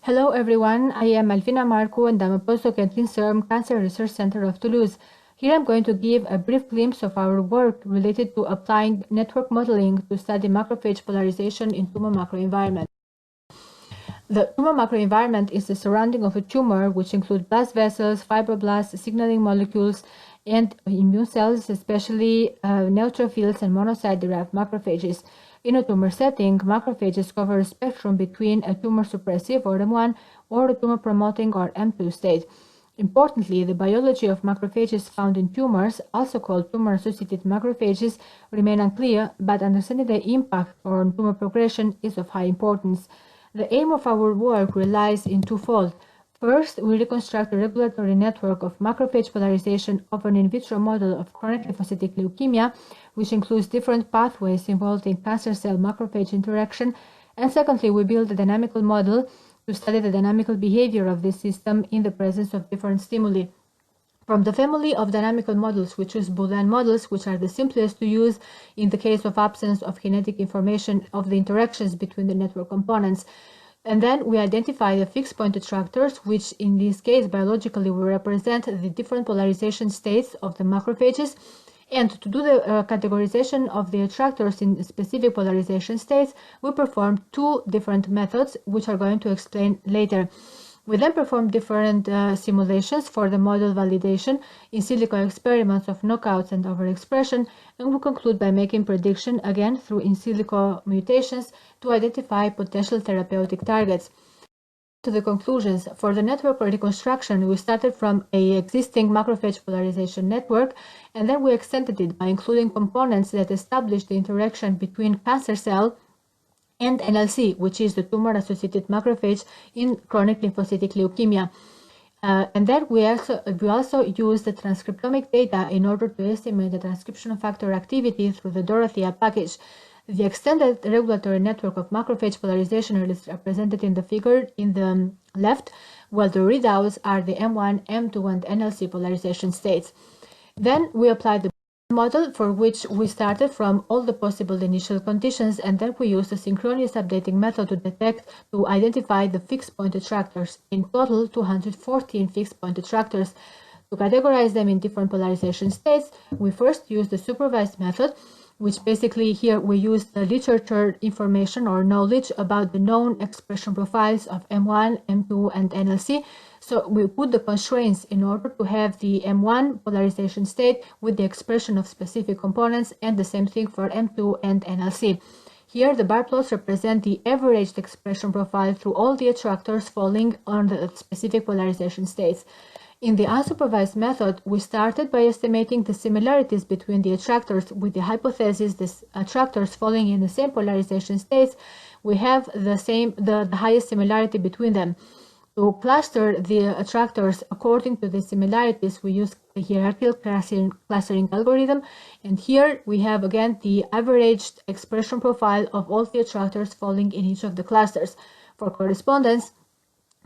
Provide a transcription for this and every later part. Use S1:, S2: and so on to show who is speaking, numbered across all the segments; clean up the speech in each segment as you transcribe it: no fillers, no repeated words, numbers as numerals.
S1: Hello everyone, I am Alvina Marco and I'm a postdoc at INSERM Cancer Research Center of Toulouse. Here I'm going to give a brief glimpse of our work related to applying network modeling to study macrophage polarization in tumor microenvironment. The tumor microenvironment is the surrounding of a tumor, which includes blast vessels, fibroblasts, signaling molecules, and immune cells, especially neutrophils and monocyte-derived macrophages. In a tumor setting, macrophages cover a spectrum between a tumor suppressive or M1 or a tumor promoting or M2 state. Importantly, the biology of macrophages found in tumors, also called tumor-associated macrophages, remain unclear, but understanding their impact on tumor progression is of high importance. The aim of our work relies in twofold. First, we reconstruct a regulatory network of macrophage polarization of an in vitro model of chronic lymphocytic leukemia, which includes different pathways involved in cancer cell macrophage interaction. And secondly, we build a dynamical model to study the dynamical behavior of this system in the presence of different stimuli. From the family of dynamical models, we choose Boolean models, which are the simplest to use in the case of absence of kinetic information of the interactions between the network components. And then we identify the fixed point attractors, which in this case biologically will represent the different polarization states of the macrophages. And to do the categorization of the attractors in specific polarization states, we perform two different methods, which are going to explain later. We then perform different simulations for the model validation in silico experiments of knockouts and overexpression, and we conclude by making prediction again through in silico mutations to identify potential therapeutic targets. To the conclusions, for the network reconstruction, we started from an existing macrophage polarization network, and then we extended it by including components that establish the interaction between cancer cell and NLC, which is the tumor-associated macrophage in chronic lymphocytic leukemia. And then we also use the transcriptomic data in order to estimate the transcription factor activity through the Dorothea package. The extended regulatory network of macrophage polarization is represented in the figure in the left, while the readouts are the M1, M2, and NLC polarization states. Then we apply the model, for which we started from all the possible initial conditions, and then we used a synchronous updating method to identify the fixed point attractors. In total, 214 fixed point attractors. To categorize them in different polarization states, we first used the supervised method, which basically here we use the literature information or knowledge about the known expression profiles of M1, M2, and NLC. So we put the constraints in order to have the M1 polarization state with the expression of specific components, and the same thing for M2 and NLC. Here the bar plots represent the averaged expression profile through all the attractors falling on the specific polarization states. In the unsupervised method, we started by estimating the similarities between the attractors with the hypothesis that attractors falling in the same polarization states, we have the highest similarity between them. To cluster the attractors according to the similarities, we use the hierarchical clustering algorithm, and here we have again the averaged expression profile of all the attractors falling in each of the clusters. For correspondence,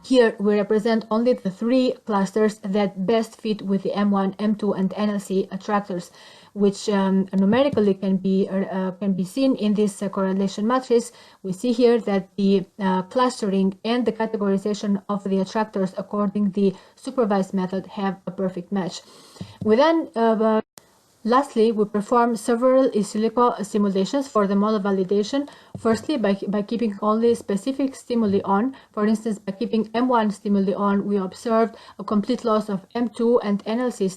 S1: here we represent only the three clusters that best fit with the M1, M2, and NLC attractors, which numerically can be seen in this correlation matrix. We see here that the clustering and the categorization of the attractors according the supervised method have a perfect match. We then lastly, we perform several in silico simulations for the model validation. Firstly, by keeping only specific stimuli on. For instance, by keeping M1 stimuli on, we observed a complete loss of M2 and NLC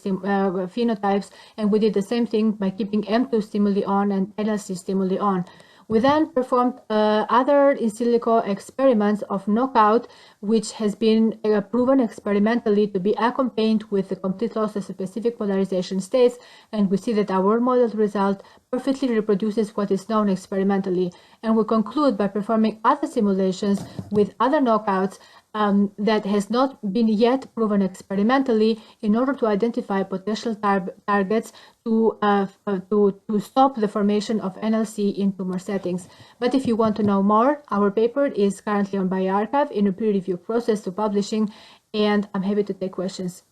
S1: phenotypes, and we did the same thing by keeping M2 stimuli on and NLC stimuli on. We then performed other in silico experiments of knockout, which has been proven experimentally to be accompanied with the complete loss of specific polarization states, and we see that our model result perfectly reproduces what is known experimentally. And we conclude by performing other simulations with other knockouts that has not been yet proven experimentally in order to identify potential targets to stop the formation of NLC in tumor settings. But if you want to know more, our paper is currently on biorxiv in a peer review process to publishing, and I'm happy to take questions.